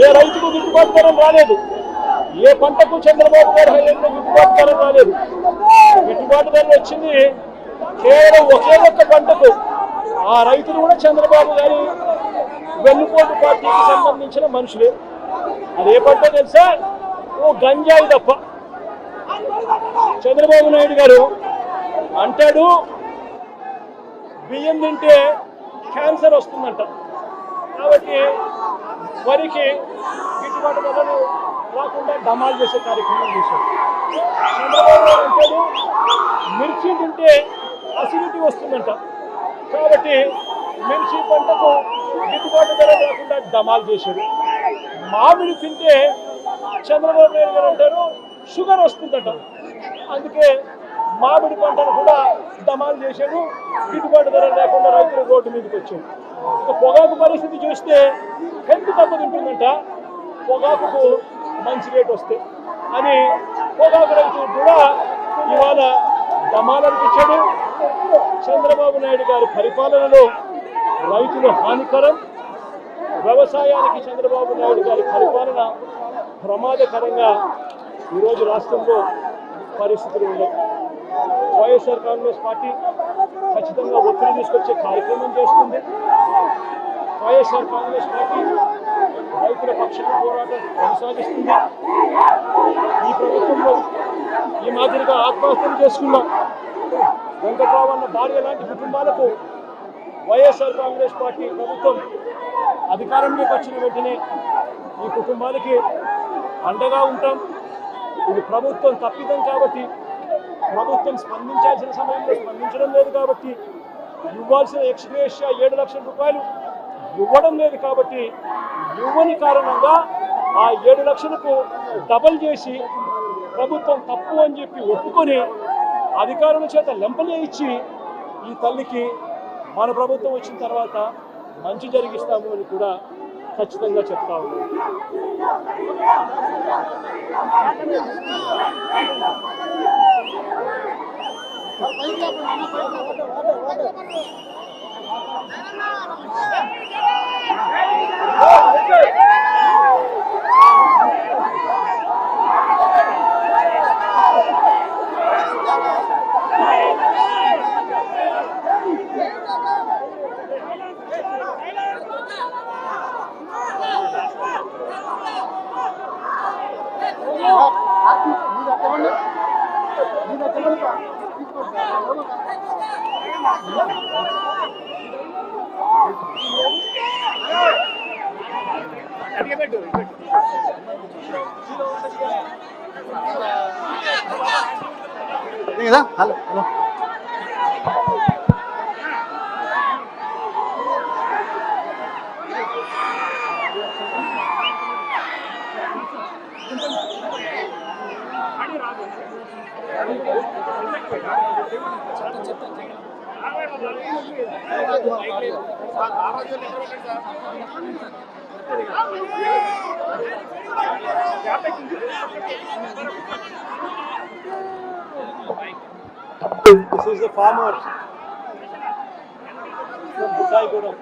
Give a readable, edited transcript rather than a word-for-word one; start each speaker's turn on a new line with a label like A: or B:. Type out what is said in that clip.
A: ఏ రైతుకు గిట్టుబాటు ధర రాలేదు, ఏ పంటకు చంద్రబాబు గారి హయాంలో గిట్టుబాటు ధర రాలేదు. గిట్టుబాటు ధర వచ్చింది కేవలం ఒకే ఒక్క పంటకు. ఆ రైతులు కూడా చంద్రబాబు గారి వెన్నుపోటు పార్టీకి సంబంధించిన మనుషులే. అదే పంట తెలుసా? ఓ గంజాయి తప్ప. చంద్రబాబు నాయుడు గారు అంటాడు బియ్యం తింటే క్యాన్సర్ వస్తుందంట, కాబట్టి వరికి గిట్టుబాటు ధరలు రాకుండా డమాలు చేసే కార్యక్రమం చేశారు. చంద్రబాబు గారు అంటాడు మిర్చి తింటే అసిడిటీ వస్తుందంట, కాబట్టి మిర్చి పంటకు గిట్టుబాటు ధర రాకుండా డమాలు చేశారు. మామిడి తింటే చంద్రబాబు నాయుడు గారు అంటారు షుగర్ వస్తుందట, అందుకే మామిడి పంటను కూడా డమాలు చేశాడు. గిట్టుబాటు ధర లేకుండా రైతులు రోడ్డు మీదకి వచ్చాడు. ఇక పొగాకు పరిస్థితి చూస్తే హెల్త్ దెబ్బతింటుందంట, పొగాకుకు మంచి రేటు వస్తే అని పొగాకు రైతులు కూడా ఇవాళ డమాలనిపించాడు. చంద్రబాబు నాయుడు గారి పరిపాలనలో రైతులు హానికరం, వ్యవసాయానికి చంద్రబాబు నాయుడు గారి పరిపాలన ప్రమాదకరంగా ఈరోజు రాష్ట్రంలో పరిస్థితులు ఉన్నాయి. వైఎస్ఆర్ కాంగ్రెస్ పార్టీ ఖచ్చితంగా ఒత్తిడి తీసుకొచ్చే కార్యక్రమం చేస్తుంది. వైఎస్ఆర్ కాంగ్రెస్ పార్టీ రైతుల పక్షాన పోరాటం కొనసాగిస్తుంది. ఈ ప్రభుత్వంలో ఈ మాదిరిగా ఆత్మహత్యలు చేసుకున్న వెంకట్రావు అన్న భార్య లాంటి కుటుంబాలకు వైఎస్ఆర్ కాంగ్రెస్ పార్టీ ప్రభుత్వం అధికారంలోకి వచ్చిన వెంటనే ఈ కుటుంబాలకి అండగా ఉంటాం. ఇది ప్రభుత్వం తప్పిదం కాబట్టి, ప్రభుత్వం స్పందించాల్సిన సమయంలో స్పందించడం లేదు కాబట్టి, ఇవ్వాల్సిన ఎక్స్గ్రేషియా 7 లక్షల రూపాయలు ఇవ్వడం లేదు కాబట్టి, ఇవ్వని కారణంగా ఆ 7 లక్షలకు డబల్ చేసి ప్రభుత్వం తప్పు అని చెప్పి ఒప్పుకొని అధికారుల చేత లెంపలే ఇచ్చి ఈ తల్లికి మన ప్రభుత్వం వచ్చిన తర్వాత మంచి జరిగిస్తాము అని కూడా ఖచ్చితంగా చెప్తా ఉన్నాం.
B: Hello hello
A: This is the farmer from Bukhaigudam.